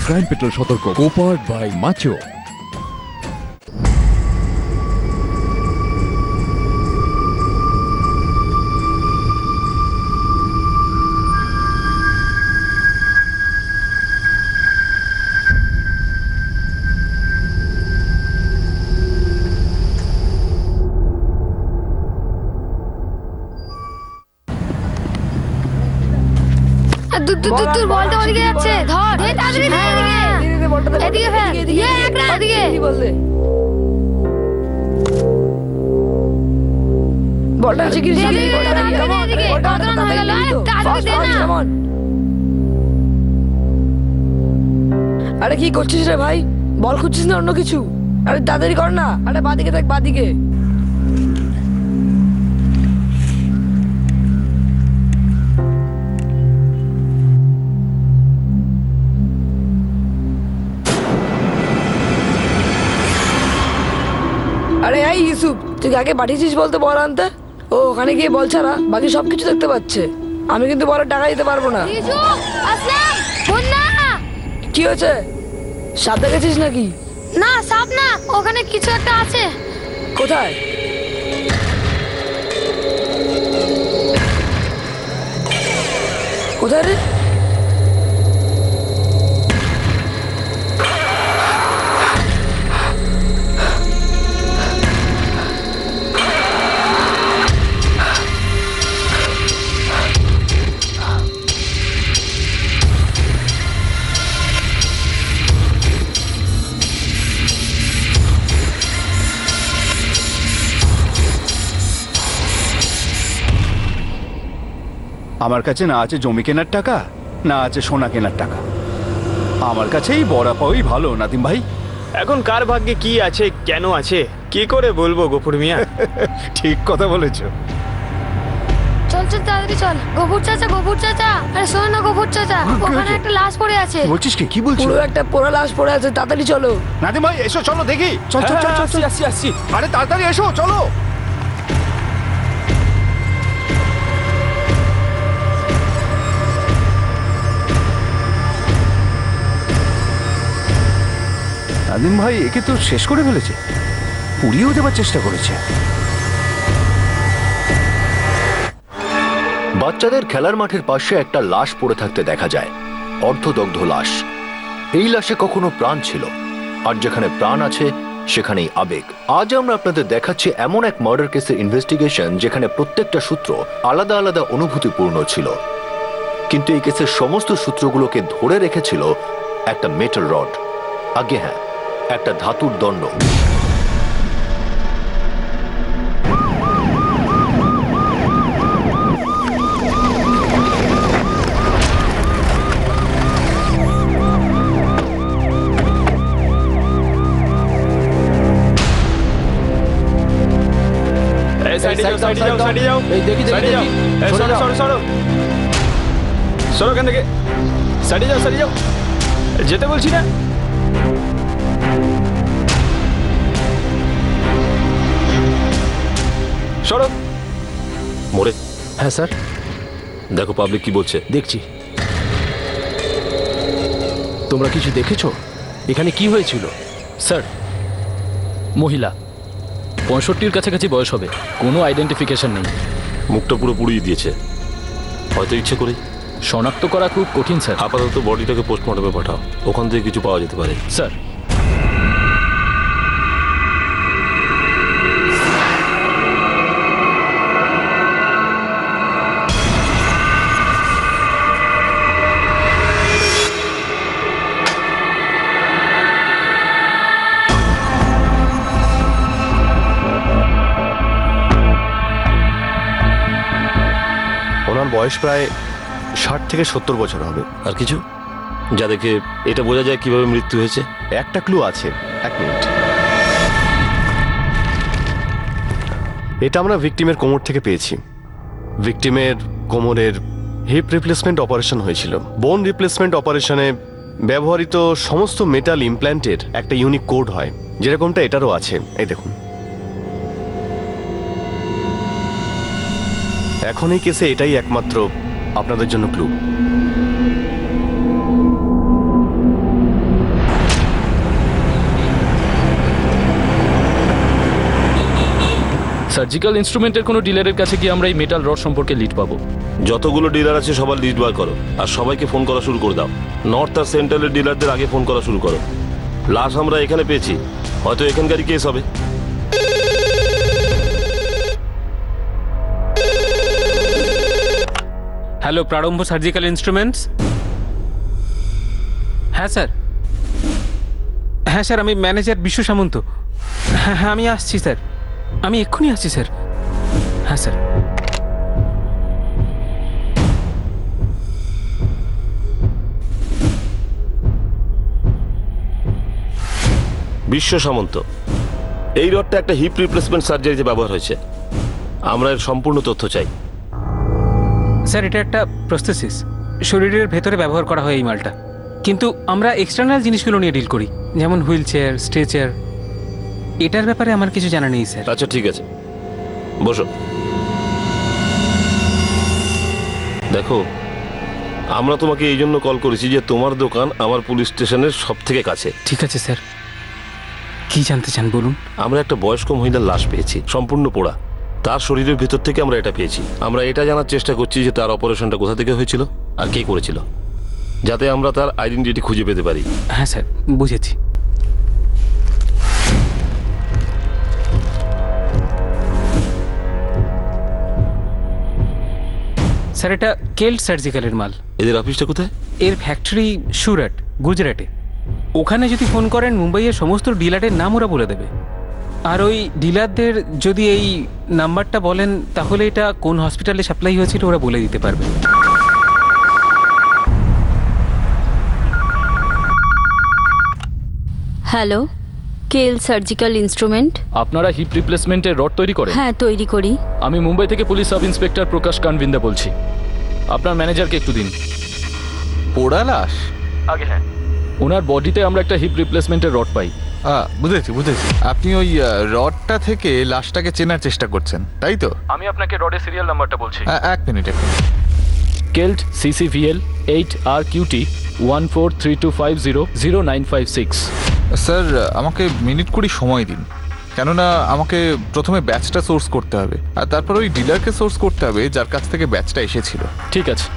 Crime petrol সতর্ক, কোপার্ড by macho. দূর বলটা ওদিকে যাচ্ছে, ধর এই তাড়াতাড়ি এদিকে ফেল, একরা এদিকে বলটা আছে কি আরে কি করছিস রে ভাই? বল খুঁজছিস না অন্য কিছু? আরে তাড়াতাড়ি কর না। আরে বাদিকে দেখ, বাদিকে। আরে এই ইউসুফ, তুই আগে পাঠিয়েছিস বলতে বল আনতে। ও ওখানে গিয়ে বল ছাড়া বাকি সবকিছু দেখতে পাচ্ছে। আমি কিন্তু বলের টাকা দিতে পারবো না। কি হয়েছে? সাপ দেখেছিস নাকি? না সাপ না, ওখানে কিছু একটা আছে। কোথায়? কোথায় রে? আমার কাছে না আছে জমি কেনার টাকা, না আছে সোনা কেনার টাকা। আমার কাছেই বড়া পাওয়াই ভালো নাদিম ভাই। এখন কার ভাগ্যে কি আছে কেন আছে কি করে বলবো গফুর মিয়া। ঠিক কথা বলেছো। চল চল তাড়াতাড়ি চল। গফুর চাচা, আরে শোনো না গফুর চাচা, ওখানে একটা লাশ পড়ে আছে। বলছিস কি বলছিস? পুরো একটা পোড়া লাশ পড়ে আছে, তাড়াতাড়ি চলো। নাদিম ভাই এসো, চলো দেখি। চল চল চল চল, আসছি। আরে তাড়াতাড়ি এসো, চলো। নাদিম ভাই একে তো শেষ করে ফেলেছে, পুড়িয়েও দেবার চেষ্টা করেছে। বাচ্চাদের খেলার মাঠের পাশে একটা লাশ পড়ে থাকতে দেখা যায়, অর্ধদগ্ধ লাশ। এই লাশে কখনো প্রাণ ছিল, আর যেখানে প্রাণ আছে সেখানেই আবেগ। আজ আমরা আপনাদের দেখাচ্ছি এমন এক মার্ডার কেসের ইনভেস্টিগেশন যেখানে প্রত্যেকটা সূত্র আলাদা আলাদা অনুভূতিপূর্ণ ছিল, কিন্তু এই কেসের সমস্ত সূত্রগুলোকে ধরে রেখেছিল একটা মেটাল রড। আগে হ্যাঁ, একটা ধাতুর দণ্ড। সরো এখান থেকে, সাইডে যাও, যেতে বলছি না। সরো। মোড়ে। হ্যাঁ স্যার। দেখো পাবলিক কি বলছে। দেখছি। তোমরা কিছু দেখেছো? এখানে কি হয়েছিল? স্যার, মহিলা 65-র কাছাকাছি বয়স হবে, কোনো আইডেন্টিফিকেশন নেই। মুখটা পুরো পুড়িয়ে দিয়েছে, হয়তো ইচ্ছে করেই। শনাক্ত করা খুব কঠিন স্যার। আপাতত বডিটাকে পোস্টমর্টমে পাঠাও, ওখান থেকে কিছু পাওয়া যেতে পারে। স্যার, ওনার বয়স প্রায় 60 থেকে 70 বছর হবে। আর কিছু যা দেখে এটা বোঝা যায় কিভাবে মৃত্যু হয়েছে? একটা ক্লু আছে, 1 মিনিট। এটা আমরা ভিকটিমের কোমর থেকে পেয়েছি। ভিকটিমের কোমরের হিপ রিপ্লেসমেন্ট অপারেশন হয়েছিল। বোন রিপ্লেসমেন্ট অপারেশনে ব্যবহৃত সমস্ত মেটাল ইমপ্ল্যান্টের একটা ইউনিক কোড হয়, যেরকমটা এটারও আছে। এই দেখুন। এখন এই কেসে এটাই একমাত্র আপনাদের জন্য ক্লু। সার্জিক্যাল ইনস্ট্রুমেন্টের কোনো ডিলারের কাছে গিয়ে আমরা এই মেটাল রড সম্পর্কে লিড পাবো। যতগুলো ডিলার আছে সবার লিস্ট বার করো আর সবাইকে ফোন করা শুরু করে দাও। নর্থ আর সেন্ট্রালের ডিলারদের আগে ফোন করা শুরু করো। লাশ আমরা এখানে পেয়েছি, হয়তো এখানকারই কেস হবে। Hello, Prarambh surgical instruments. হ্যাঁ স্যার, হ্যাঁ স্যার, আমি ম্যানেজার বিশ্ব সামন্ত। হ্যাঁ হ্যাঁ, আমি আসছি স্যার, আমি এক্ষুনি আসছি স্যার। হ্যাঁ স্যার। বিশ্ব সামন্ত, এই রডটা একটা হিপ রিপ্লেসমেন্ট সার্জারিতে ব্যবহার হয়েছে। আমরা এর সম্পূর্ণ তথ্য চাই। স্যার, এটা একটা প্রস্থেসিস, শরীরের ভেতরে ব্যবহার করা হয় এই মালটা। কিন্তু আমরা এক্সটার্নাল জিনিসগুলো নিয়ে ডিল করি, যেমন হুইল চেয়ার, স্ট্রেচার। এটার ব্যাপারে আমার কিছু জানা নেই স্যার। আচ্ছা ঠিক আছে, বসো। দেখো, আমরা তোমাকে এই জন্য কল করেছি যে তোমার দোকান আমার পুলিশ স্টেশনের সব থেকে কাছে। ঠিক আছে স্যার, কি জানতে চান বলুন। আমরা একটা বয়স্ক মহিলার লাশ পেয়েছি, সম্পূর্ণ পোড়া। তার শরীরের ভেতর থেকে আমরা এটা পেয়েছি। আমরা এটা জানার চেষ্টা করছি যে তার অপারেশনটা কোথা থেকে হয়েছিল আর কে করেছিল, যাতে আমরা তার আইডেন্টিটি খুঁজে পেতে পারি। হ্যাঁ স্যার, বুঝেছি। স্যার, এটা কেল্ট সার্জিক্যালের মাল। এদের অফিসটা কোথায়? এর ফ্যাক্টরি সুরাট, গুজরাটে। ওখানে যদি ফোন করেন মুম্বাইয়ের সমস্ত ডিলারের নাম ওরা বলে দেবে। আর ওই ডিলারদের যদি এই নাম্বারটা বলেন তাহলে এটা কোন হসপিটালে সাপ্লাই হয়েছিল ওরা বলে দিতে পারবে। হ্যালো, কেল সার্জিক্যাল ইনস্ট্রুমেন্ট। আপনারা হিপ রিপ্লেসমেন্টের রড তৈরি করেন? হ্যাঁ, তৈরি করি। আমি মুম্বাই থেকে পুলিশ সাব ইন্সপেক্টর প্রকাশ কানবিন্দা বলছি। আপনার ম্যানেজারকে একটু দিন। পোড়া লাশ? আগে হ্যাঁ, ওনার বডিতে আমরা একটা হিপ রিপ্লেসমেন্টের রড পাই। বুঝেছি। আপনি ওই রডটা থেকে লাশটাকে চেনার চেষ্টা করছেন, তাই তো? আমি আপনাকে রডের সিরিয়াল নাম্বারটা বলছি। এক minute. Killed CCVL 8RQT 1432500956। Sir, আমাকে মিনিট 20 সময় দিন, কেননা আমাকে প্রথমে ব্যাচটা সোর্স করতে হবে আর তারপর ওই ডিলারকে সোর্স করতে হবে যার কাছ থেকে ব্যাচটা এসেছিল। ঠিক আছে।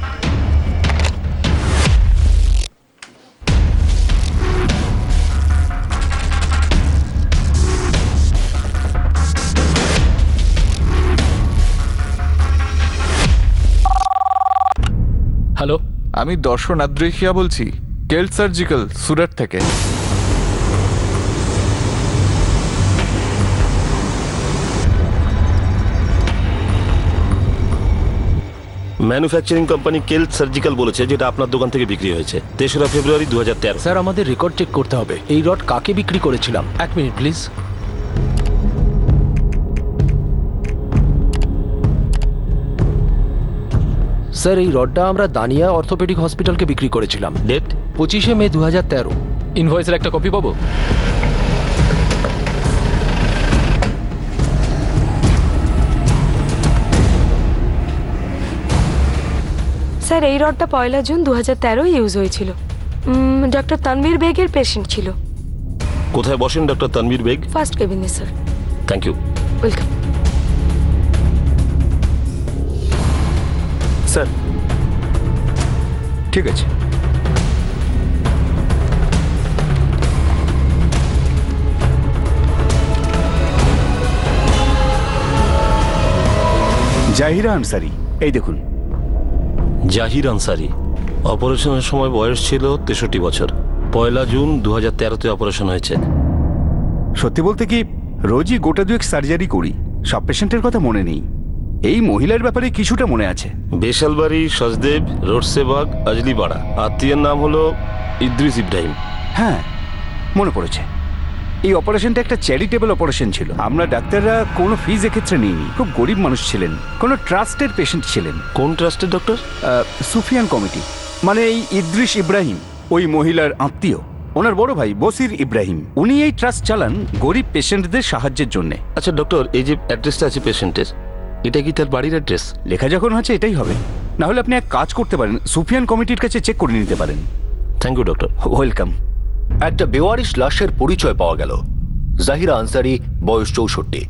হ্যালো, আমি দর্শন আদ্রেখিয়া বলছি, কেল্ট সার্জিক্যাল, সুরাট থেকে। ম্যানুফ্যাকচারিং কোম্পানি কেল্ট সার্জিক্যাল বলেছে যেটা আপনার দোকান থেকে বিক্রি হয়েছে 3রা ফেব্রুয়ারি 2013। স্যার, আমাদের রেকর্ড চেক করতে হবে। এই রড কাকে বিক্রি করেছিলাম? এক মিনিট প্লিজ। স্যার, এই রডটা আমরা দানিয়া অর্থোপেডিক হসপিটালকে বিক্রি করেছিলাম। ডেট? 25শে মে 2013। ইনভয়েসের একটা কপি পাবো? স্যার, এই রডটা 1 জুন 2013 ইউজ হয়েছিল। ডক্টর তানভীর বেগের পেশেন্ট ছিল। কোথায় বসেন ডক্টর তানভীর বেগ? ফার্স্ট কেবিনে sir. Thank you. Welcome. Sir, ঠিক আছে। জাহিরা আনসারি, এই দেখুন। জাহির আনসারি, অপারেশনের সময় বয়স ছিল 63 বছর। 1 জুন 2013-তে অপারেশন হয়েছে। সত্যি বলতে কি, রোজই গোটা দুয়েক সার্জারি করি, সব পেশেন্টের কথা মনে নেই। এই মহিলার ব্যাপারে কিছুটা মনে আছে। বেশালবাড়ি, সজদেব, রোডসেবাগ, আজলিপাড়া। আত্মীয়ের নাম হলো ইদ্রিস ইব্রাহিম। হ্যাঁ, মনে পড়েছে। এই অপারেশনটা একটা চ্যারিটেবল অপারেশন ছিল। আমরা ডাক্তাররা কোনো ফিজ এক্ষেত্রে নিইনি। খুব গরিব মানুষ ছিলেন, কোনো ট্রাস্টের পেশেন্ট ছিলেন। কোন ট্রাস্টের ডক্টর? সুফিয়ান কমিটি, মানে এই ইদ্রিস ইব্রাহিম ওই মহিলার আত্মীয়। ওনার বড় ভাই বসির ইব্রাহিম, উনি এই ট্রাস্ট চালান গরিব পেশেন্টদের সাহায্যের জন্য। আচ্ছা ডক্টর, এই যে অ্যাড্রেসটা আছে পেশেন্টের, এটা কি তার বাড়ির অ্যাড্রেস? লেখা যখন আছে এটাই হবে। না হলে আপনি এক কাজ করতে পারেন, সুফিয়ান কমিটির কাছে চেক করে নিতে পারেন। Thank you doctor. ওয়েলকাম। একটা বেওয়ারিশ লাশের পরিচয় পাওয়া গেল। জাহিরা আনসারি, বয়স 64।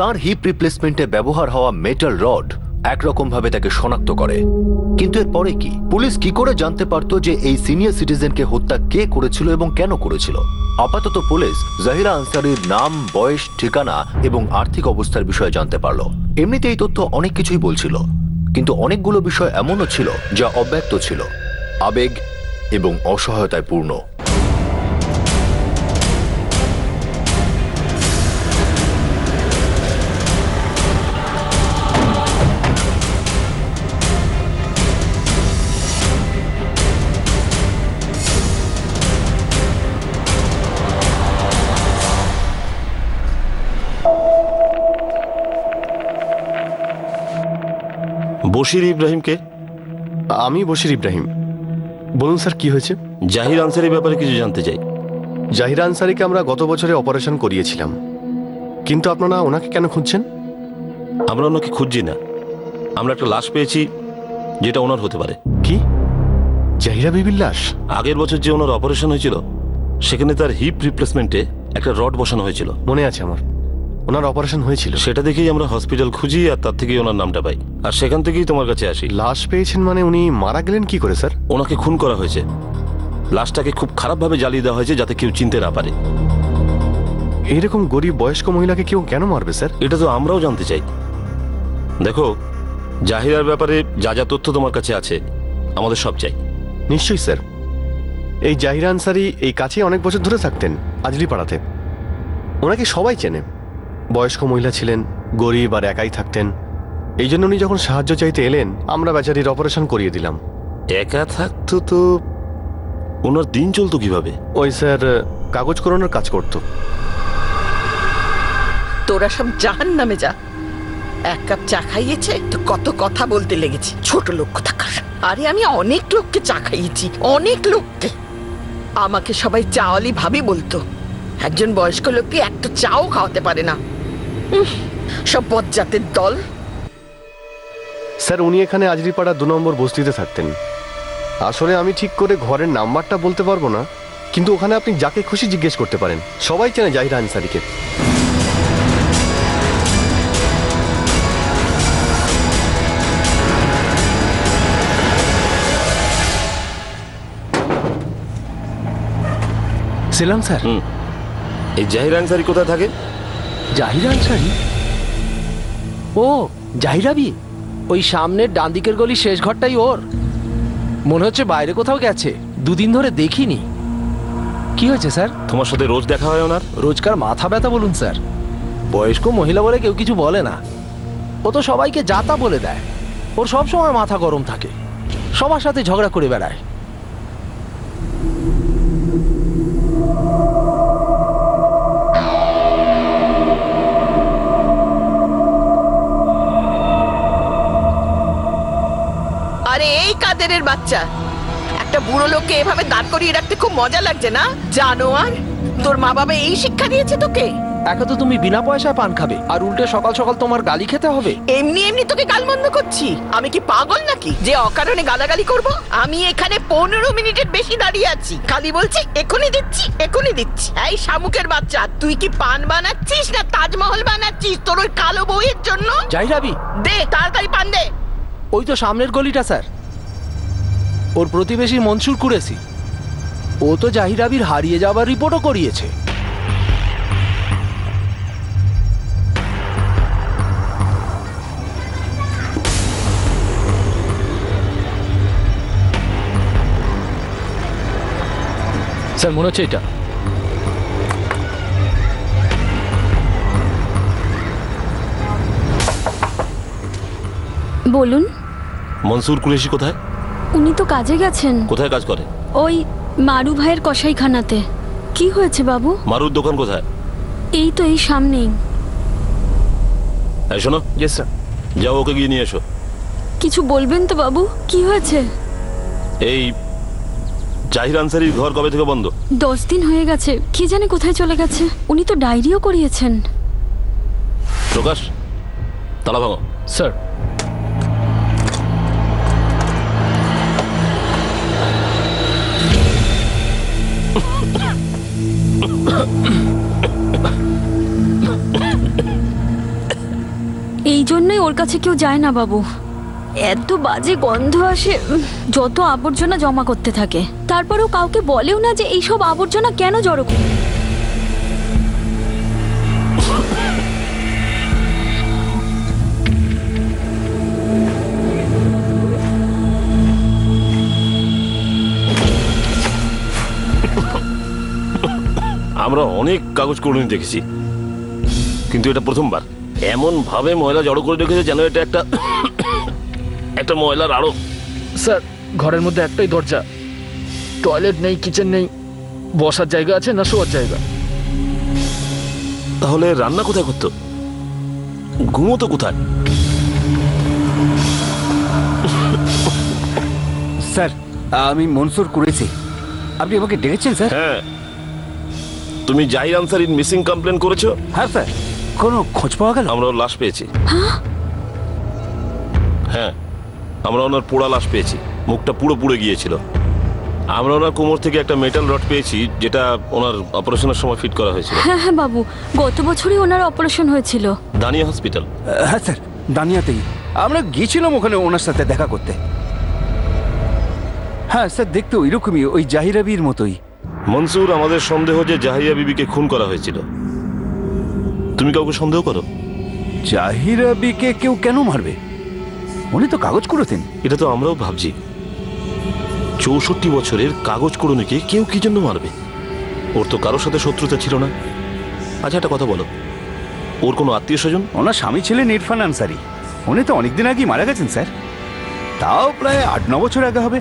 তার হিপ রিপ্লেসমেন্টে ব্যবহার হওয়া মেটাল রড একরকম ভাবে তাকে শনাক্ত করে। কিন্তু এর পরে কি? পুলিশ কি করে জানতে পারতো যে এই সিনিয়র সিটিজেনকে হত্যা কে করেছিল এবং কেন করেছিল? আপাতত পুলিশ জাহিরা আনসারির নাম, বয়স, ঠিকানা এবং আর্থিক অবস্থার বিষয়ে জানতে পারলো। এমনিতে এই তথ্য অনেক কিছুই বলছিল, কিন্তু অনেকগুলো বিষয় এমনও ছিল যা অব্যক্ত ছিল, আবেগ এবং অসহায়তায় পূর্ণ। বশির ইব্রাহিমকে? আমি বশির ইব্রাহিম। বলুন স্যার, কি হয়েছে? জাহির আনসারির ব্যাপারে কিছু জানতে চাই। জাহিরা আনসারিকে আমরা গত বছরে অপারেশন করিয়েছিলাম, কিন্তু আপনারা ওনাকে কেন খুঁজছেন? আমরা ওনাকে খুঁজছি না, আমরা একটা লাশ পেয়েছি যেটা ওনার হতে পারে। কি? জাহিরা বিবির লাশ? আগের বছর যে ওনার অপারেশন হয়েছিল সেখানে তার হিপ রিপ্লেসমেন্টে একটা রড বসানো হয়েছিল। মনে আছে আমার, ওনার অপারেশন হয়েছিল। সেটা দেখেই আমরা হসপিটাল খুঁজি আর তার থেকেই ওনার নামটা পাই, আর সেখান থেকেই তোমার কাছে আসি। লাশ পেয়েছেন মানে উনি মারা গেলেন কি করে স্যার? ওনাকে খুন করা হয়েছে, লাশটাকে খুব খারাপভাবে জ্বালিয়ে দেওয়া হয়েছে যাতে কেউ চিনতে না পারে। এইরকম গরিব বয়স্ক মহিলাকে কেউ কেন মারবে স্যার? এটা তো আমরাও জানতে চাই। দেখো, জাহিরার ব্যাপারে যা যা তথ্য তোমার কাছে আছে আমাদের সব চাই। নিশ্চয়ই স্যার। এই জাহিরা আনসারি এই কাছেই অনেক বছর ধরে থাকতেন, আজলি পাড়াতে। ওনাকে সবাই চেনে। বয়স্ক মহিলা ছিলেন, গরিব আর একাই থাকতেন। এই জন্য উনি যখন সাহায্য চাইতে এলেন, আমরা বেচারির অপারেশন করিয়ে দিলাম। একা থাকতো তো ওনার দিন চলতো কিভাবে? ওই স্যার কাগজ করানোর কাজ করতো। তোরা সব জাহান নামে যা। এক কাপ চা খাইয়েছে তো কত কথা বলতে লেগেছে, ছোট লোক কোথাকার। আরে আমি অনেক লোককে চা খাইয়েছি, অনেক লোককে। আমাকে সবাই চাওয়ালি ভাবি বলতো। একজন বয়স্ক লোককে একটা চাও খাওয়াতে পারে না। সব বজ্জাতের দল। স্যার উনি এখানে আজরিপাড়া 2 নম্বর বস্তিতে থাকতেন। আসলে আমি ঠিক করে ঘরের নাম্বারটা বলতে পারবো না, কিন্তু ওখানে আপনি যাকে খুশি জিজ্ঞেস করতে পারেন, সবাই চেনে জাহিরা আনসারিকে। সেলাম স্যার। এই জাহির আনসারি কোথায় থাকে? জাহিরা আনসারি? ও জাহিরাবি, ওই সামনের ডান দিকের গলি শেষ ঘরটাই ওর। মনে হচ্ছে বাইরে কোথাও গেছে, 2 দিন ধরে দেখিনি। কি হয়েছে স্যার? তোমার সাথে রোজ দেখা হয় ওনার? রোজকার মাথা ব্যথা বলুন স্যার। বয়স্ক মহিলা বলে কেউ কিছু বলে না, ও তো সবাইকে যাতা বলে দেয়। ওর সব সময় মাথা গরম থাকে, সবার সাথে ঝগড়া করে বেড়ায়। আরে এই কাদেরের বাচ্চা, একটা বুড়ো লোককে এভাবে দাঁড় করিয়ে রাখতে খুব মজা লাগছে না? জানোয়ার, তোর মা বাবা এই শিক্ষা দিয়েছে তোকে? একা তো তুমি বিনা পয়সায় পান খাবে, আর উল্টে সকাল সকাল তোমার গালি খেতে হবে। এমনি এমনি তোকে গালমন্দ করছি? আমি কি পাগল নাকি যে অকারণে গালাগালি করব? আমি এখানে 15 মিনিটের বেশি দাঁড়িয়ে আছি, খালি বলছি এখনই দিচ্ছি এখনই দিচ্ছি। এই শামুকের বাচ্চা, তুই কি পান বানাচ্ছিস না তাজমহল বানাচ্ছিস তোর ওই কালো বউয়ের জন্য? জাহিরাবি, দে তাড়াতাড়ি পান দে। ওই তো সামনের গলিটা স্যার, ওর প্রতিবেশী মনসুর কুরেসি। ও তো জাহিরাবির হারিয়ে যাবার রিপোর্টও করিয়েছে। স্যার মনে হচ্ছে এটা। বলুন। মনসুর কুরেশি কোথায়? উনি তো কাজে গেছেন। কোথায় কাজ করে? ওই মারু ভাইয়ের কসাইখানাতে। কি হয়েছে বাবু? মারুর দোকান কোথায়? এই তো এই সামনেই। এই শোনো। Yes sir. যাও ওকে গিয়ে নিয়ে এসো। কিছু বলবেন তো বাবু, কি হয়েছে? এই জাহির আনসারির ঘর কবে থেকে বন্ধ? 10 দিন হয়ে গেছে, কি জানে কোথায় চলে গেছে। উনি তো ডায়েরিও করিয়েছেন। প্রকাশ, তালা ভাঙো। স্যার। এই জন্যই ওর কাছে কেউ যায় না বাবু। এত বাজে গন্ধ আসে, যত আবর্জনা জমা করতে থাকে, তারপরেও কাউকে বলেও না যে এইসব আবর্জনা কেন জড়ো করে। আমরা অনেক কাগজ কলোনি দেখেছি, কিন্তু এটা প্রথমবার এমন ভাবে ময়লা জড়ো করে রেখেছে যেন এটা একটা একটা ময়লার আড়ো। স্যার, ঘরের মধ্যে একটাই দরজা, টয়লেট নেই, কিচেন নেই, বসার জায়গা আছে না শোয়ার জায়গা? তাহলে রান্না কোথায় করতো, ঘুমোতো কোথায়? স্যার, আমি মনসুর করেছি। আপনি আমাকে ডেকেছেন স্যার? হ্যাঁ, তুমি জাহির আনসারির মিসিং কমপ্লেন করেছো? হ্যাঁ স্যার। কোনো খোঁজ পাওয়া গেল? আমরা ওর লাশ পেয়েছি। হ্যাঁ, আমরা ওনার পোড়া লাশ পেয়েছি, মুখটা পুরো পুড়ে গিয়েছিল। আমরা ওনার কোমর থেকে একটা মেটাল রড পেয়েছি, যেটা ওনার অপারেশনের সময় ফিট করা হয়েছিল। হ্যাঁ হ্যাঁ বাবু, গত বছরই ওনার অপারেশন হয়েছিল। দানিয়া হসপিটাল। হ্যাঁ স্যার, দানিয়াতেই। আমরা গিয়েছিলাম ওখানে ওনার সাথে দেখা করতে। হ্যাঁ স্যার, দেখতে ওই রকমই, ওই জাহিরা বিবির মতোই। মনসুর, আমাদের সন্দেহ যে জাহিরা বিবিকে খুন করা হয়েছিল। তুমি কাউকে সন্দেহ করো? জাহিরা বিবিকে কেউ কেন মারবে? উনি তো কাগজ কুড়োতেন। এটা তো আমরাও ভাবছি। 64 বছরের কাগজ কুড়োনিকে কেউ কি জন্য মারবে? ওর তো কারোর সাথে শত্রুতা ছিল না। আচ্ছা, একটা কথা বলো, ওর কোনো আত্মীয় স্বজন? ওনার স্বামী ছিলেন ইরফান আনসারি। উনি তো অনেকদিন আগেই মারা গেছেন স্যার, তাও প্রায় 8-9 বছর আগে হবে।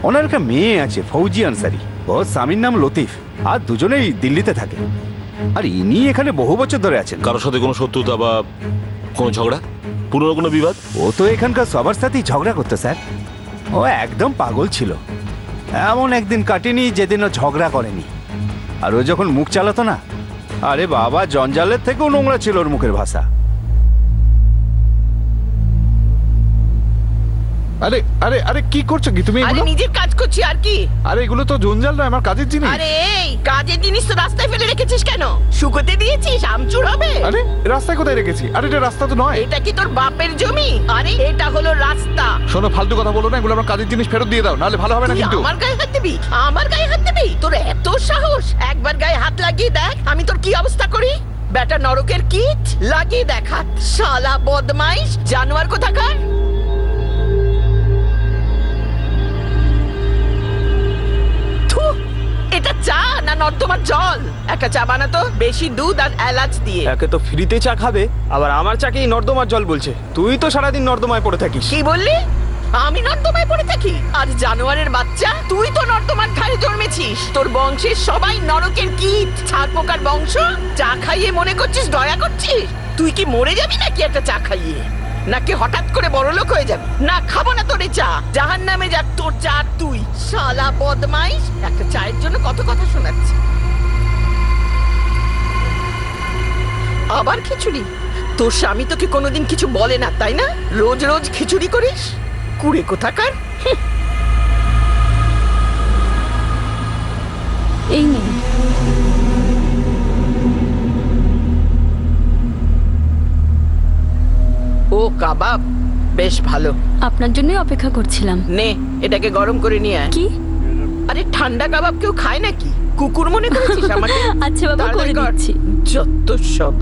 ওনার একটা মেয়ে আছে, ফৌজি আনসারি। ওর স্বামীর নাম লতিফ, আর দুজনেই দিল্লিতে থাকে। আর ইনি এখানে বহু বছর ধরে আছেন। কারোর সাথে কোনো শত্রুতা বা কোনো ঝগড়া, পুরনো কোনো বিবাদ? ও তো এখানকার সবার সাথেই ঝগড়া করতো স্যার। ও একদম পাগল ছিল। এমন একদিন কাটেনি যেদিন ও ঝগড়া করেনি। আর ও যখন মুখ চালাতো না, আরে বাবা, জঞ্জালের থেকেও নোংরা ছিল ওর মুখের ভাষা। আরে আরে আরে কি করছো কি তুমি আরে এগুলো? নিজের কাজ করছি আর কি। আরে এগুলো তো জঞ্জাল নয়, আমার কাজের জিনিস। আরে এই কাজের জিনিস তো রাস্তায় ফেলে রেখেছিস কেন? শুকোতে দিয়েছিস? আমচুর হবে? আরে রাস্তায় কোথায় রেখেছি? আরে এটা রাস্তা তো নয়। এটা কি তোর বাপের জমি? আরে এটা হলো রাস্তা। শোনো, ফালতু কথা বলো না, এগুলো আমার কাজের জিনিস ফেরত দিয়ে দাও, নাহলে ভালো হবে না তুই কিন্তু। আমার গায়ে হাত দিবি? আমার গায়ে হাত দিবি? তোর এত সাহস? একবার গায়ে হাত লাগিয়ে দেখ আমি তোর কি অবস্থা করি। বেটা নরকের কীট, লাগিয়ে দেখ হাত। শালা বদমাইশ জানোয়ার কোথাকার। থু, এটা চা না নর্দমার জল? একটা চা বানাতো, বেশি দুধ আর এলাচ দিয়ে। একে তো ফ্রিতে চা খাবে, আবার আমার চাকেই নর্দমার জল বলছে। তুই তো সারাদিন নর্দমায় পড়ে থাকিস। কি বললি? আমি নর্দমায় পড়ে থাকি? আর জানোয়ারের বাচ্চা, তুই তো নর্দমার ধারে জন্মেছিস। তোর বংশের সবাই নরকের কীট, ছারপোকার বংশ। চা খাইয়ে মনে করছিস দয়া করছিস? তুই কি মরে যাবি নাকি একটা চা খাইয়ে? নাকি হঠাৎ করে বড়লোক হয়ে যাবি? না, খাবো না তোর এই চা। জাহান্নামে যা তোর চা তুই। শালা বদমাইশ, একটা চায়ের জন্য কত কথা শোনাচ্ছি। আবার খিচুড়ি? তোর স্বামী তোকে কোনোদিন কিছু বলে না তাই না? রোজ রোজ খিচুড়ি করিস, কুড়ে কোথাকার। এই নেই। ও কাবাব, বেশ ভালো। আপনার জন্যই অপেক্ষা করছিলাম। নে, এটাকে গরম করে নিয়ে আয়। কি? আরে ঠান্ডা কাবাব কেউ খায় নাকি? কুকুর মনে করেছিস আমাকে? আচ্ছা বাবা, করে তাড়াতাড়ি কর। দিচ্ছি। যত সব।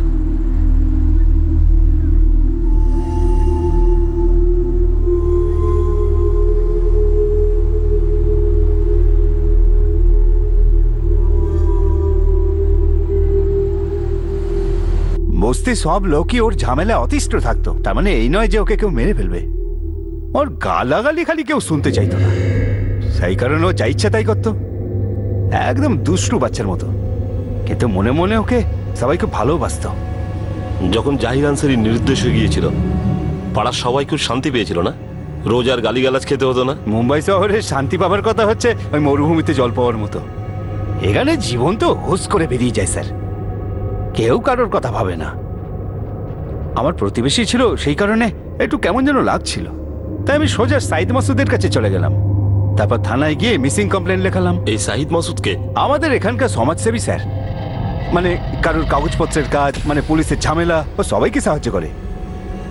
বস্তি সব লোকই ওর ঝামেলা অতিষ্ঠ থাকতো। তার মানে এই নয় যে ওকে কেউ মেরে ফেলবে। ওর গালাগালি খালি কেউ শুনতে চাইতো না, সেই কারণে ও যা ইচ্ছা তাই করতো। একদম দুষ্টু বাচ্চার মতো, কিন্তু মনে মনে ওকে সবাই খুব ভালোবাসতো। যখন জাহির আনসারি নির্দোষ হয়ে গিয়েছিল, পাড়ার সবাই খুব শান্তি পেয়েছিল না? রোজ আর গালিগালাজ খেতে হতো না। মুম্বাই শহরে শান্তি পাবার কথা হচ্ছে ওই মরুভূমিতে জল পাওয়ার মতো। এখানে জীবন তো হুস করে বেরিয়ে যায় স্যার, কেউ কারোর কথা ভাবে না। আমার প্রতিবেশী ছিল, সেই কারণে একটু কেমন যেন লাগছিল। তাই আমি সোজা সাইদ মাসুদের কাছে চলে গেলাম। তারপর থানায় গিয়ে মিসিং কমপ্লেন লেখালাম। এই সাহিদ মাসুদকে? আমাদের এখানকার সমাজসেবী স্যার। মানে কারোর কাগজপত্রের কাজ, মানে পুলিশের ঝামেলা, ও সবাইকে সাহায্য করে।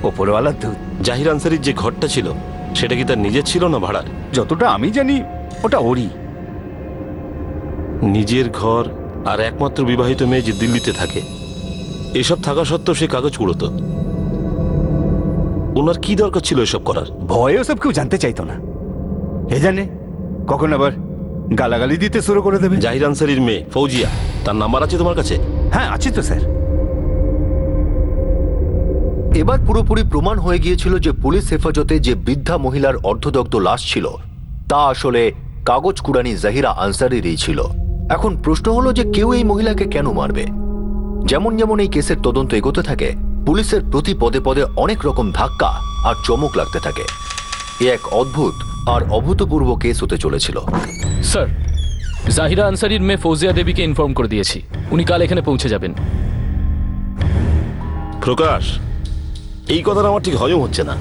ওপরওয়ালার দুধ। জাহির আনসারির যে ঘরটা ছিল সেটা কি তার নিজের ছিল না ভাড়ার? যতটা আমি জানি ওটা ওরই। নিজের ঘর আর একমাত্র বিবাহিত মেয়ে যে দিল্লিতে থাকে, এসব থাকা সত্ত্বেও সে কাগজ কুড়োতো। ওনার কি দরকার ছিল এসব করার? ভয়ে ওসব কেউ জানতে চাইতো না। এ জানে কখন আবার গালাগালি দিতে শুরু করে দেবে। জাহির আনসারির মেয়ে ফৌজিয়া, তার নাম্বার আছে তোমার কাছে? হ্যাঁ আছে তো স্যার। এবার পুরোপুরি প্রমাণ হয়ে গিয়েছিল যে পুলিশ হেফাজতে যে বৃদ্ধা মহিলার অর্ধদগ্ধ লাশ ছিল তা আসলে কাগজ কুড়ানি জাহিরা আনসারিরই ছিল। এখন প্রশ্ন হলো যে কেউ এই মহিলাকে কেন মারবে? যেমন যেমন এই কেসের তদন্ত এগোতে থাকে, পুলিশের প্রতি পদে পদে অনেক রকম ধাক্কা আর চমক লাগতে থাকে। এ এক অদ্ভুত আর অভূতপূর্ব কেস হতে চলেছিল। স্যার, জাহিরা আনসারির মেয়ে ফৌজিয়া দেবীকে ইনফর্ম করে দিয়েছি, উনি কাল এখানে পৌঁছে যাবেন। প্রকাশ, এই কথাটা আমার ঠিক হজম হচ্ছে না।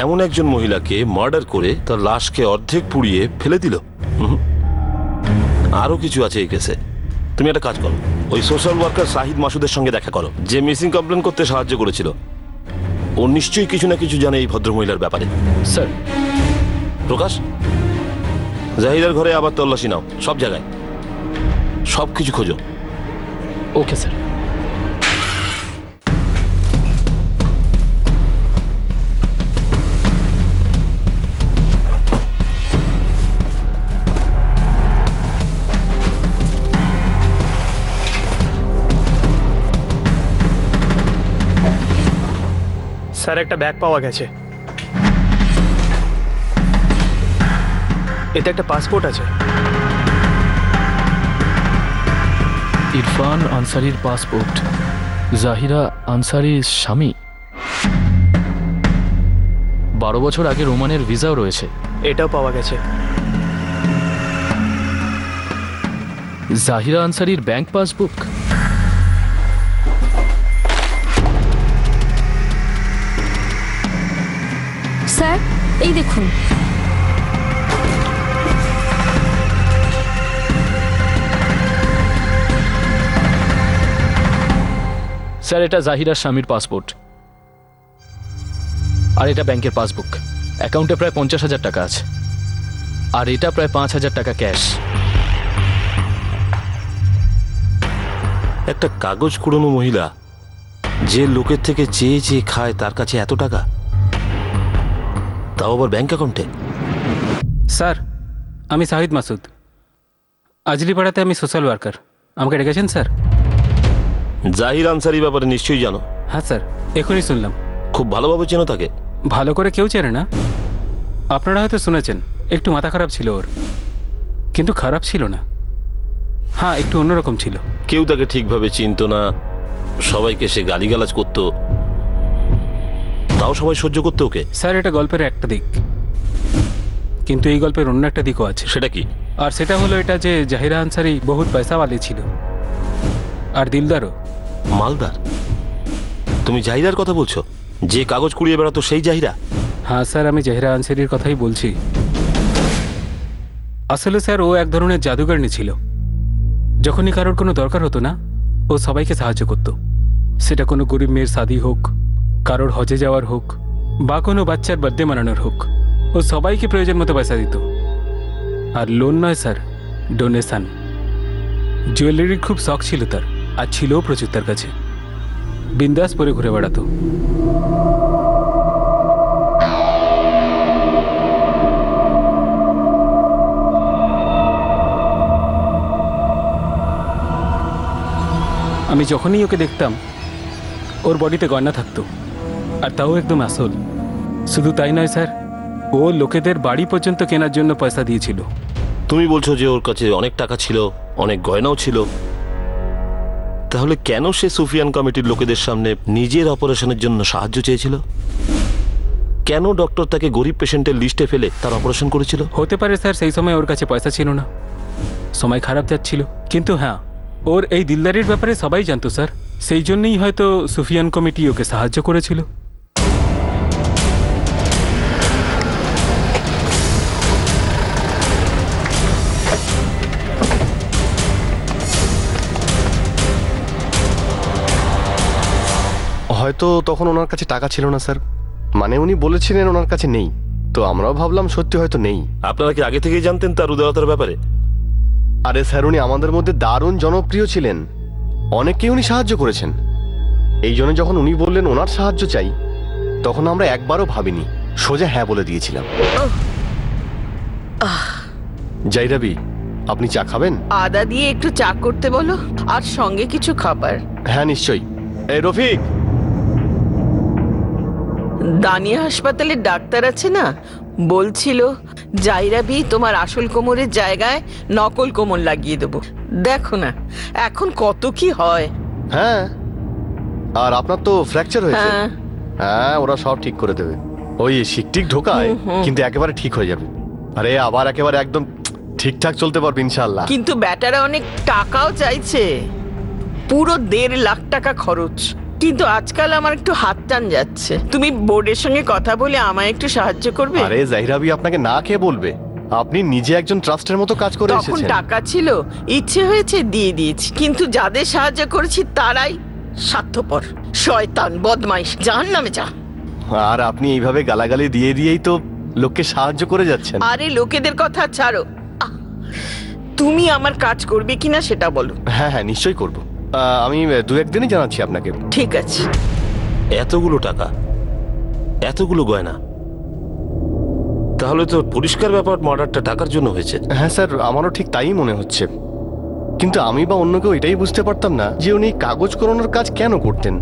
এমন একজন মহিলাকে মার্ডার করে তার লাশকে অর্ধেক পুড়িয়ে ফেলে দিল। আরো কিছু আছে এই কেসে। তুমি একটা কাজ করো, ওই সোশ্যাল ওয়ার্কার শাহিদ মাসুদের সঙ্গে দেখা করো, যে মিসিং কমপ্লেন করতে সাহায্য করেছিল। ও নিশ্চয়ই কিছু না কিছু জানে এই ভদ্রমহিলার ব্যাপারে। স্যার। প্রকাশ, জাহিরার ঘরে আবার তল্লাশি নাও, সব জায়গায় সব কিছু খোঁজো। Okay sir. স্যার, একটা ব্যাগ পাওয়া গেছে। এতে একটা পাসপোর্ট আছে। ইরফান আনসারির পাসপোর্ট, জাহিরা আনসারির স্বামী। 12 বছর আগে রোমানের ভিসাও রয়েছে। এটাও পাওয়া গেছে। Jahira আনসারির bank passbook. স্যার, এই দেখুন। স্যার, এটা জাহিরার স্বামীর পাসপোর্ট, আর এটা ব্যাংকের পাসবুক। অ্যাকাউন্টে প্রায় 50,000 টাকা আছে, আর এটা প্রায় 5,000 টাকা ক্যাশ। একটা কাগজ কুড়োনো মহিলা যে লোকের থেকে চেয়ে চেয়ে খায়, তার কাছে এত টাকা, তাও আবার ব্যাংক অ্যাকাউন্টে। স্যার, আমি শাহিদ মাসুদ, আজলিপাড়াতে আমি সোশ্যাল ওয়ার্কার। আমাকে ডেকেছেন স্যার? জাহির আনসারি ব্যাপারে নিশ্চয়ই জানো? হ্যাঁ স্যার, এখনই শুনলাম। খুব ভালোভাবে চেনো তাকে? ভালো করে কেউ চেনে না, আপনারা হয়তো শুনেছেন। একটু মাথা খারাপ ছিল ওর, কিন্তু খারাপ ছিল না। হ্যাঁ, একটু অন্যরকম ছিল। কেউ তাকে ঠিকভাবে চিনতো না, সবাইকে সে গালিগালাজ করতো, তাও সবাই সহ্য করতো ওকে। স্যার, এটা গল্পের একটা দিক, কিন্তু এই গল্পের অন্য একটা দিকও আছে। সেটা কি? আর সেটা হলো এটা যে জাহিরা আনসারি বহুত পয়সাওয়ালি ছিল, আর দিলদারও। মালদার? তুমি জাহিরার কথা বলছো? যে কাগজ কুড়িয়ে বেড়াতো সেই জাহিরা? হ্যাঁ স্যার, আমি জাহিরা আনসারির কথাই বলছি। আসলে স্যার, ও এক ধরনের জাদুকরনি ছিল। যখনই কারোর কোনো দরকার হতো না, ও সবাইকে সাহায্য করত। সেটা কোনো গরিব মেয়ের শাদী হোক, কারোর হজে যাওয়ার হোক, বা কোনো বাচ্চার বার্থডে মানানোর হোক, ও সবাইকে প্রয়োজন মতো পয়সা দিত। আর লোন নয় স্যার, ডোনেশন। জুয়েলারির খুব শখ ছিল তার, আর ছিলও প্রচুর তার কাছে। বিন্দাস পরে ঘুরে বেড়াতো। আমি যখনই ওকে দেখতাম, ওর বডিতে গয়না থাকতো, আর তাও একদম আসল। শুধু তাই নয় স্যার, ও লোকেদের বাড়ি পর্যন্ত কেনার জন্য পয়সা দিয়েছিল। তুমি বলছো যে ওর কাছে অনেক টাকা ছিল, অনেক গয়নাও ছিল, তাহলে কেন সে সুফিয়ান কমিটির লোকেদের সামনে নিজের অপারেশনের জন্য সাহায্য চেয়েছিল? কেন ডক্টর তাকে গরিব পেশেন্টের লিস্টে ফেলে তার অপারেশন করেছিল? হতে পারে স্যার, সেই সময় ওর কাছে পয়সা ছিল না, সময় খারাপ যাচ্ছিল। কিন্তু হ্যাঁ, ওর এই দিলদারির ব্যাপারে সবাই জানতো স্যার, সেই জন্যই হয়তো সুফিয়ান কমিটি ওকে সাহায্য করেছিল। হয়তো তখন ওনার কাছে টাকা ছিল না স্যার, মানে উনি বলেছিলেন ওনার কাছে নেই, তো আমরাও ভাবলাম সত্যি হয়তো নেই। আপনারা কি আগে থেকেই জানতেন তার উদারতার ব্যাপারে? আরে স্যার, উনি আমাদের মধ্যে দারুণ জনপ্রিয় ছিলেন, অনেককেই উনি সাহায্য করেছেন। এই জন্য যখন উনি বললেন ওনার সাহায্য চাই, তখন আমরা একবারও ভাবিনি, সোজা হ্যাঁ বলে দিয়েছিলাম। জাইরাবি, আপনি চা খাবেন? আদা দিয়ে একটু চা করতে বলো, আর সঙ্গে কিছু খাবার। হ্যাঁ নিশ্চয়ই। এই রফিক, দানিয়া হাসপাতালের ডাক্তার আছে না, বলছিল জাইরাবি তোমার আসল কোমরের জায়গায় নকল কোমর লাগিয়ে দেবো। দেখো না এখন কত কি হয়। হ্যাঁ, আর আপনার তো ফ্র্যাকচার হয়েছে। হ্যাঁ। হ্যাঁ, ওরা সব ঠিক করে দেবে। ওই শিকটিক ঢোকায়, কিন্তু একেবারে ঠিক হয়ে যাবে। আরে আবার একেবারে একদম ঠিকঠাক চলতে পারবে ইনশাআল্লাহ। কিন্তু ব্যাটারা অনেক টাকাও চাইছে, পুরো 1.5 লাখ টাকা খরচ। কিন্তু আজকাল আমার একটু হাত টান যাচ্ছে, তুমি বোর্ডের সঙ্গে কথা বলে আমায় একটু সাহায্য করবে? আরে জাহিরাবি আপনাকে না খেয়ে বলবে, আপনি নিজে একজন ট্রাস্টের মতো কাজ করে তখন এসেছেন। টাকা ছিল, ইচ্ছে হয়েছে দিয়ে দিয়েছি, কিন্তু যাদের সাহায্য করেছি তারাই স্বার্থপর, শয়তান, বদমাইশ, জাহান্নামে যা। আর আপনি এইভাবে গালাগালি দিয়ে দিয়েই তো লোককে সাহায্য করে যাচ্ছেন। আরে লোকেদের কথা ছাড়ো, তুমি আমার কাজ করবে কিনা সেটা বলো। হ্যাঁ হ্যাঁ, নিশ্চয়ই করব। আমি 2-1 দিনই জানাচ্ছি আপনাকে। ঠিক আছে। এতগুলো টাকা, এতগুলো গয়না, তাহলে তো পরিষ্কার ব্যাপার মার্ডারটা টাকার জন্য হয়েছে। হ্যাঁ স্যার, আমারও ঠিক তাই মনে হচ্ছে, কিন্তু আমি বা অন্য কেউ এটাই বুঝতে পারতাম না যে উনি কাগজ করানোর কাজ কেন করতেন।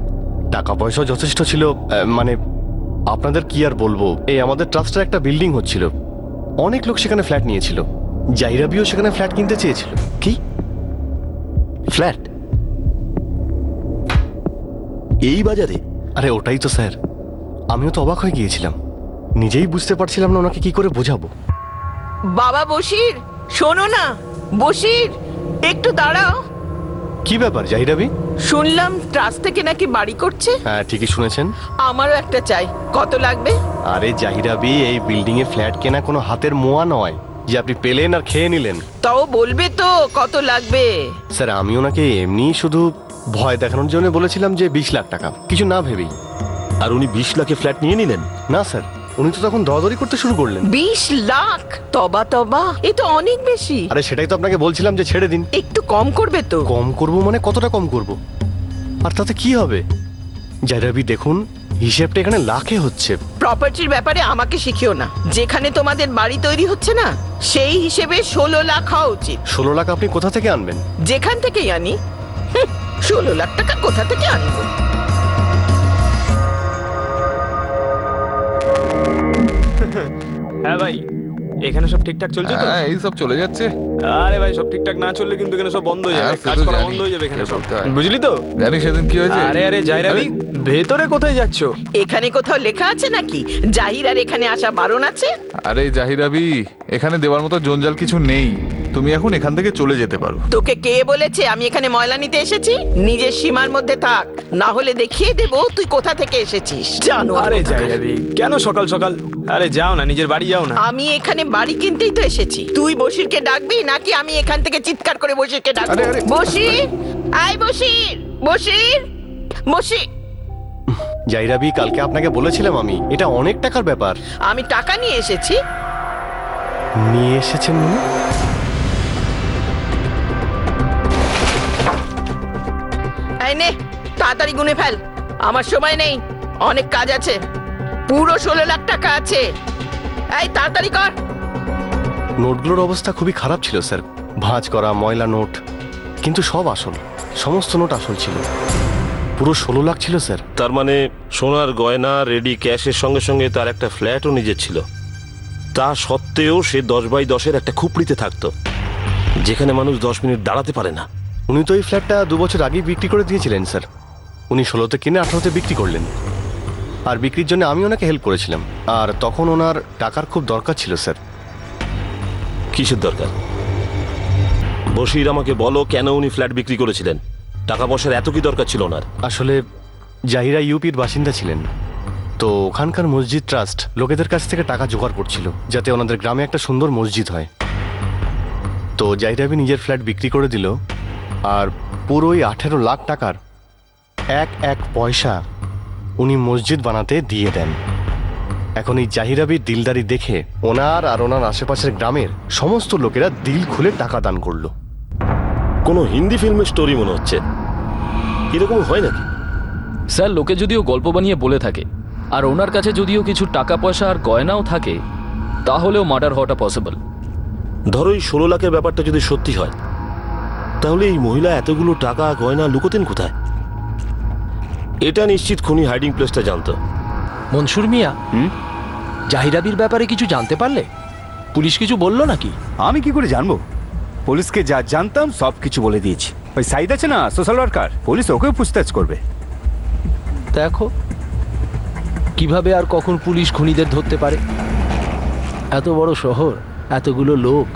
টাকা পয়সা যথেষ্ট ছিল, মানে আপনাদের কি আর বলবো, এই আমাদের ট্রাস্টের একটা বিল্ডিং হচ্ছিল, অনেক লোক সেখানে ফ্ল্যাট নিয়েছিল, জাহিরাবিও সেখানে ফ্ল্যাট কিনতে চেয়েছিল। কি ফ্ল্যাট এই বাজারে? আরে ওটাই তো স্যার, আমিও তো অবাক হয়ে গিয়েছিলাম, নিজেই বুঝতে পারছিলাম না ওনাকে কি করে বোঝাবো। বাবা বশির, শোনো না, বশির একটু দাঁড়াও। কি ব্যাপার জাহিরাবি? শুনলাম ট্রাস্ট থেকে নাকি বাড়ি করছে। হ্যাঁ ঠিকই শুনেছেন। আমারও একটা চাই, কত লাগবে? আরে জাহিরাবি, এই বিল্ডিং এ ফ্ল্যাট কেনা কোনো হাতের মোয়া নয় যে আপনি পেলেন আর খেয়ে নিলেন। তাও বলবে তো কত লাগবে? স্যার, আমি ওনাকে এমনি শুধু ভয় দেখানোর জন্য বলেছিলাম যে 20 লাখ টাকা, কিছু না ভেবেই। আর উনি 20 লাখে ফ্ল্যাট নিয়ে নিলেন? না স্যার, উনি তো তখন দরদরি করতে শুরু করলেন। 20 লাখ? তবা তবা, এ তো অনেক বেশি। আরে সেটাই তো আপনাকে বলছিলাম যে ছেড়ে দিন। একটু কম করবে তো? কম করব মানে কতটা কম করব? আর তাতে কি হবে জাহিরাবি, দেখুন হিসেবটা এখানে লাখে হচ্ছে। প্রপার্টির ব্যাপারে আমাকে শিখিও না, যেখানে তোমাদের বাড়ি তৈরি হচ্ছে না সেই হিসেবে 16 লাখ হওয়া উচিত। 16 লাখ আপনি কোথা থেকে আনবেন? যেখান থেকেই আনি। 16 লাখ টাকা কোথা থেকে আনবো? হ্যাঁ ভাই, এখানে সব ঠিকঠাক চলছে তো? হ্যাঁ, এই সব চলে যাচ্ছে। আরে ভাই, সব ঠিকঠাক না চললে কিন্তু এখানে সব বন্ধ হয়ে যাবে, হ্যাঁ, সে কাজ তো করা জানি। বন্ধ হয়ে যাবে এখানে সে সব, করতে হয়। বুঝলি তো? জানি সেদিন কি হয়েছে। আরে জাইরাবি, ভেতরে কোথায় যাচ্ছ? এখানে কোথাও লেখা আছে নাকি জাহির আর এখানে আসা বারণ আছে? আরে জাহিরাবি, এখানে দেওয়ার মতো জঞ্জাল কিছু নেই, তুমি এখন এখান থেকে চলে যেতে পারো। তোকে কে বলেছে আমি এখানে ময়লা নিতে এসেছি? নিজের সীমার মধ্যে থাক, না হলে দেখিয়ে দেব তুই কোথা থেকে এসেছিস। জানো আরে জাইরাবি, কেন সকাল সকাল? আরে যাও না, নিজের বাড়ি যাও না। আমি এখানে বাড়ি কিনতেই তো এসেছি, তুই বশিরকে ডাকবি নাকি আমি এখান থেকে চিৎকার করে বশিরকে ডাকবো? আরে, আরে। বশির, আয় বশির, বশির, বশির। জাহিরাবি, কালকে আপনাকে বলেছিলাম আমি, এটা অনেক টাকার ব্যাপার। আমি টাকা নিয়ে এসেছি। নিয়ে এসেছেন মানে? এই নে, তাড়াতাড়ি গুনে ফেল, আমার সময় নেই, অনেক কাজ আছে। পুরো 16 লাখ টাকা আছে, এই তাড়াতাড়ি কর। নোটগুলোর অবস্থা খুবই খারাপ ছিল স্যার, ভাঁজ করা ময়লা নোট, কিন্তু সব আসল, সমস্ত নোট আসল ছিল। পুরো 16 লাখ ছিল স্যার। তার মানে সোনার গয়না, রেডি ক্যাশের সঙ্গে সঙ্গে তার একটা ফ্ল্যাটও নিজের ছিল। তা সত্ত্বেও সে 10/10-এর একটা খুপড়িতে থাকতো, যেখানে মানুষ 10 মিনিট দাঁড়াতে পারে না। উনি তো এই ফ্ল্যাটটা 2 বছর আগেই বিক্রি করে দিয়েছিলেন স্যার। উনি 16তে কিনে 18তে বিক্রি করলেন, আর বিক্রির জন্য আমি ওনাকে হেল্প করেছিলাম। আর তখন ওনার টাকার খুব দরকার ছিল স্যার। কিসের দরকার? বশির, আমাকে বলো কেন উনি ফ্ল্যাট বিক্রি করেছিলেন? টাকা পয়সার এত কি দরকার ছিল ওনার? আসলে জাহিরা ইউপির বাসিন্দা ছিলেন, তো ওখানকার মসজিদ ট্রাস্ট লোকেদের কাছ থেকে টাকা জোগাড় করছিল যাতে ওনাদের গ্রামে একটা সুন্দর মসজিদ হয়। তো জাহিরাবি নিজের ফ্ল্যাট বিক্রি করে দিল, আর পুরোই 18 লাখ টাকার এক পয়সা উনি মসজিদ বানাতে দিয়ে দেন। এখন এই জাহিরাবির দিলদারি দেখে ওনার আর ওনার আশেপাশের গ্রামের সমস্ত লোকেরা দিল খুলে টাকা দান করলো। কোনো হিন্দি ফিল্মের স্টোরি মনে হচ্ছে। এরকম হয় নাকি? স্যার, লোকে যদিও গল্প বানিয়ে বলে থাকে, আর ওনার কাছে যদিও কিছু টাকা পয়সা আর গয়নাও থাকে, তাহলেও মার্ডার হওয়াটা পসিবল। ধরো এই 16 লাখের ব্যাপারটা যদি সত্যি হয়, তাহলে এই মহিলা এতগুলো টাকা গয়না লুকোতেন কোথায়? এটা নিশ্চিত খুনি হাইডিং প্লেসটা জানতো। মনসুর মিয়া, জাহিরাবির ব্যাপারে কিছু জানতে পারলে? পুলিশ কিছু বললো নাকি? আমি কি করে জানবো? পুলিশকে যা জানতাম সব কিছু বলে দিয়েছি। ওই সাইদ আছে না, সোশ্যাল ওয়ার্কার, পুলিশ ওকেও পুছতাছ করবে। দেখো কিভাবে আর কখন পুলিশ খুনিদের ধরতে পারে। এত বড় শহর, এতগুলো লোক।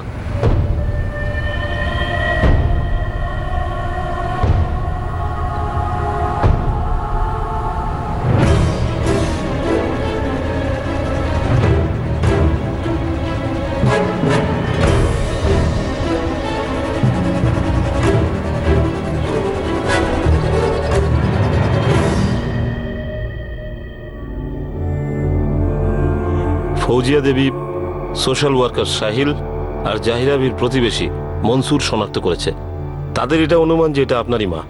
ফৌজিয়া দেবী, সোশ্যাল ওয়ার্কার সাহিল আর জাহিরাবির প্রতিবেশী মনসুর শনাক্ত করেছে। তাদের এটা অনুমান যে এটা আপনারই মা।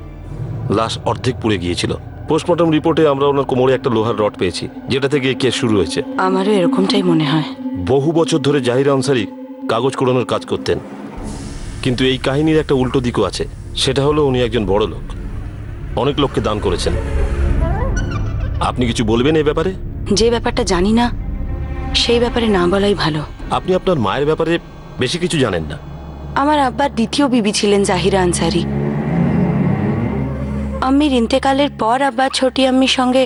লাশ অর্ধেক পুড়ে গিয়েছিল। পোস্টমর্টম রিপোর্টে আমরা ওনার কোমরে একটা লোহার রড পেয়েছি, যেটা থেকে এই কেস শুরু হয়েছে। আমারও এরকমটাই মনে হয়। বহু বছর ধরে জাহির আনসারি কাগজ কুড়ানোর কাজ করতেন, কিন্তু এই কাহিনীর একটা উল্টো দিকও আছে। সেটা হলো উনি একজন বড় লোক, অনেক লোককে দান করেছেন। আপনি কিছু বলবেন এই ব্যাপারে? যে ব্যাপারটা জানি না সেই ব্যাপারে না বলাই ভালো। আপনি আপনার মায়ের ব্যাপারে বেশি কিছু জানেন না। আমার আব্বার দ্বিতীয় বিবি ছিলেন জাহিরা আনসারি। আম্মির ইন্তেকালের পর আব্বার ছোটি আম্মির সঙ্গে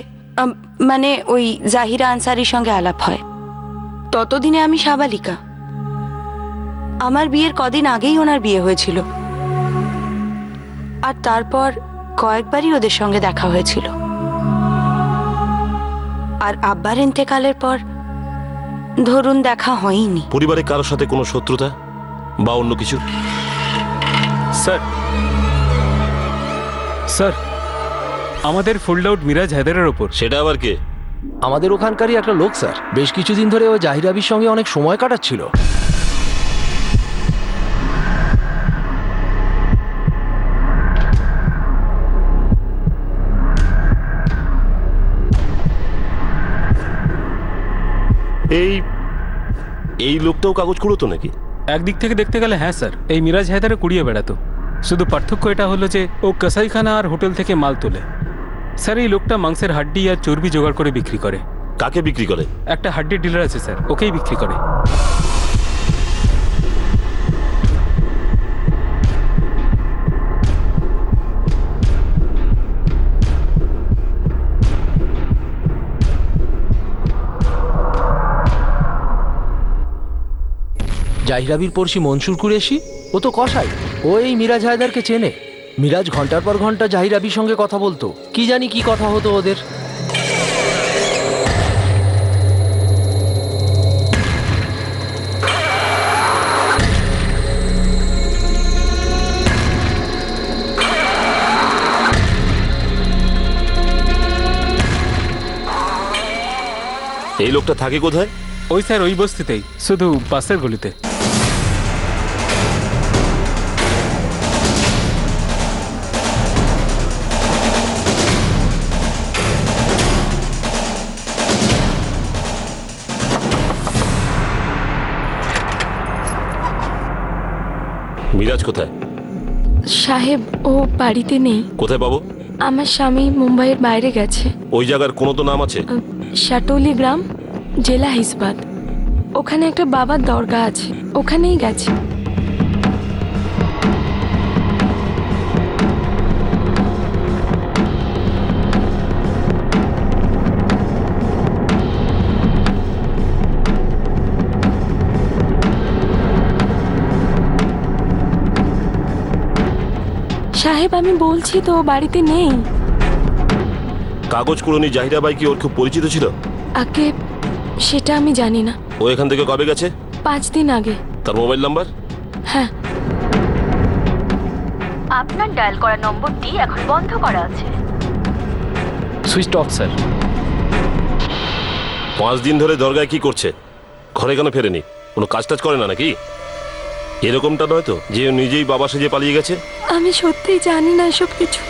মানে ওই জাহিরা আনসারির সঙ্গে আলাপ হয়। ততদিনে আমি সাবালিকা। আমার বিয়ের কদিন আগেই ওনার বিয়ে হয়েছিল, আর তারপর কয়েকবারই ওদের সঙ্গে দেখা হয়েছিল। আর আব্বার ইন্তেকালের পর ধরুন দেখা হয়নি। পরিবারে কারোর সাথে কোনো শত্রুতা বা অন্য কিছু? স্যার, স্যার, আমাদের ফুল আউট মিরাজ হায়দারের ওপর। সেটা আবার কে? আমাদের ওখানকারই একটা লোক স্যার। বেশ কিছুদিন ধরে ও জাহিরাবির সঙ্গে অনেক সময় কাটাচ্ছিল। এই লোকটাও কাগজ কুড়োতো নাকি? একদিক থেকে দেখতে গেলে হ্যাঁ স্যার, এই মিরাজ হায়দারে কুড়িয়ে বেড়াতো। শুধু পার্থক্য এটা হলো যে ও কসাইখানা আর হোটেল থেকে মাল তোলে। স্যার, এই লোকটা মাংসের হাড্ডি আর চর্বি জোগাড় করে বিক্রি করে। কাকে বিক্রি করে? একটা হাড্ডির ডিলার আছে স্যার, ওকেই বিক্রি করে। জাহিরাবির পড়শি মনসুর কুরেশি, ও তো কসাই। ও এই মিরাজ হায়দারকে চেনে। মিরাজ ঘন্টার পর ঘন্টা জাহিরাবির সঙ্গে কথা বলতো। কি জানি কি কথা হতো ওদের। এই লোকটা থাকে কোথায়? ওই স্যার ওই বস্তিতেই, শুধু পাশের গলিতে। মিরাজ কোথায়? সাহেব, ও বাড়িতে নেই। কোথায় পাবো? আমার স্বামী মুম্বাইয়ের বাইরে গেছে। ওই জায়গার কোনো তো নাম আছে? শাটলি গ্রাম, জেলা হিসবাদ। ওখানে একটা বাবার দরগা আছে, ওখানেই গেছে। সাহেব, আমি বলছি তো বাড়িতে নেই। কাগজ কুড়োনি জাহিরা বাই কি ওর খুব পরিচিত ছিল? আগে সেটা আমি জানি না। ও এখান থেকে কবে গেছে? 5 দিন আগে। তার মোবাইল নাম্বার? হ্যাঁ। আপনার ডায়াল করা নম্বরটি এখন বন্ধ করা আছে। Switch off sir. 5 দিন ধরে দরগায় কি করছে? ঘরে কেন ফেরেনি? কোনো কাজ টাজ করে না নাকি? এরকমটা নয় তো যে ও নিজেই বাবা সেজে পালিয়ে গেছে? আমি সত্যিই জানি না এসব কিছু।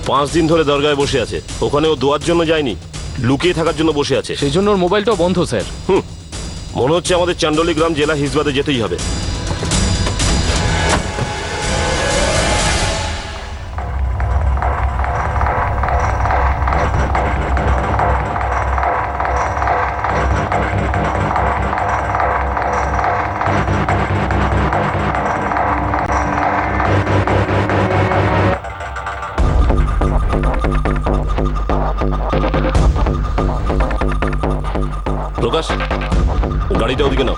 5 দিন ধরে দরগায় বসে আছে। ওখানে ও দোয়ার জন্য যায়নি, লুকিয়ে থাকার জন্য বসে আছে। সেই জন্য ওর মোবাইলটাও বন্ধ স্যার। মনে হচ্ছে আমাদের চান্ডলিগ্রাম জেলা হিজবাদে যেতেই হবে। প্রকাশ, গাড়িটা ওদিকে নাও।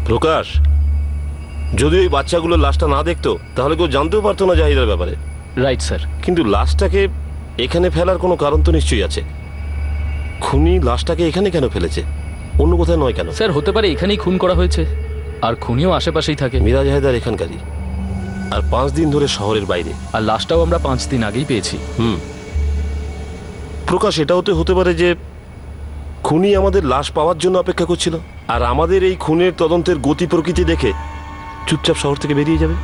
প্রকাশ, যদি ওই বাচ্চাগুলোর লাশটা না দেখতো তাহলে কেউ জানতেও পারতো না জাহিদার ব্যাপারে। Right sir. কিন্তু লাশটাকে এখানে ফেলার কোনো কারণ তো নিশ্চয়ই আছে। খুনি লাশটাকে এখানে কেন ফেলেছে, অন্য কোথায় নয় কেন? স্যার হতে পারে এখানেই খুন করা হয়েছে, আর খুনিও আশেপাশেই থাকে। মীরা জাহিদার এখানকারই, আর 5 দিন ধরে শহরের বাইরে। আর লাশটাও আমরা 5 দিন আগেই পেয়েছি। প্রকাশ, এটাও তো হতে পারে যে খুনি আমাদের লাশ পাওয়ার জন্য অপেক্ষা করছিল, আর আমাদের এই খুনের তদন্তের গতি প্রকৃতি দেখে চুপচাপ শহর থেকে বেরিয়ে যাবে।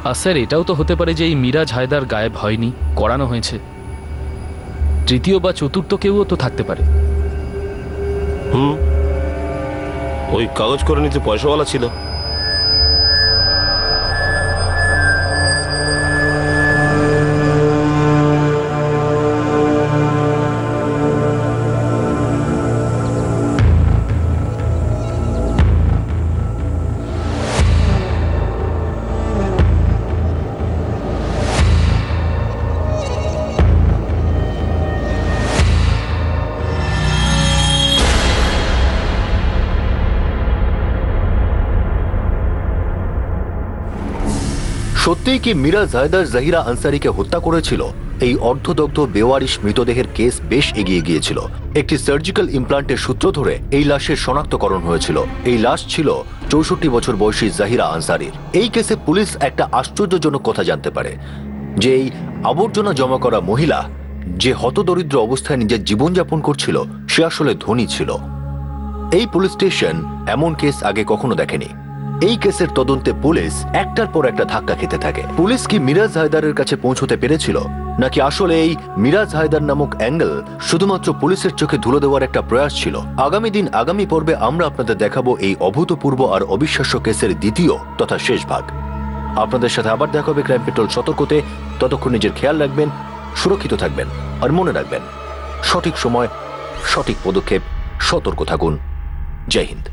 আর স্যার এটাও তো হতে পারে যে এই মিরাজ হায়দার গায়েব হয়নি, করানো হয়েছে। তৃতীয় বা চতুর্থ কেউও তো থাকতে পারে। ওই কাগজ করে নিতে পয়সাওয়ালা ছিল। সত্যিই কি মিরাজ হায়দার জাহিরা আনসারিকে হত্যা করেছিল? এই অর্ধদগ্ধ বেওয়ারিশ মৃতদেহের কেস বেশ এগিয়ে গিয়েছিল। একটি সার্জিক্যাল ইমপ্লান্টের সূত্র ধরে এই লাশের শনাক্তকরণ হয়েছিল। এই লাশ ছিল 64 বছর বয়সী জাহিরা আনসারির। এই কেসে পুলিশ একটা আশ্চর্যজনক কথা জানতে পারে যে এই আবর্জনা জমা করা মহিলা যে হতদরিদ্র অবস্থায় নিজের জীবনযাপন করছিল সে আসলে ধনী ছিল। এই পুলিশ স্টেশন এমন কেস আগে কখনো দেখেনি। এই কেসের তদন্তে পুলিশ একটার পর একটা ধাক্কা খেতে থাকে। পুলিশ কি মিরাজ হায়দারের কাছে পৌঁছতে পেরেছিল, নাকি আসলে এই মিরাজ হায়দার নামক অ্যাঙ্গেল শুধুমাত্র পুলিশের চোখে ধুলো দেওয়ার একটা প্রয়াস ছিল? আগামী পর্বে আমরা আপনাদের দেখাবো এই অভূতপূর্ব আর অবিশ্বাস্য কেসের দ্বিতীয় তথা শেষ ভাগ। আপনাদের সাথে আবার দেখা হবে ক্রাইম পেট্রোল সতর্কতে। ততক্ষণ নিজের খেয়াল রাখবেন, সুরক্ষিত থাকবেন, আর মনে রাখবেন সঠিক সময় সঠিক পদক্ষেপ, সতর্ক থাকুন। জয় হিন্দ।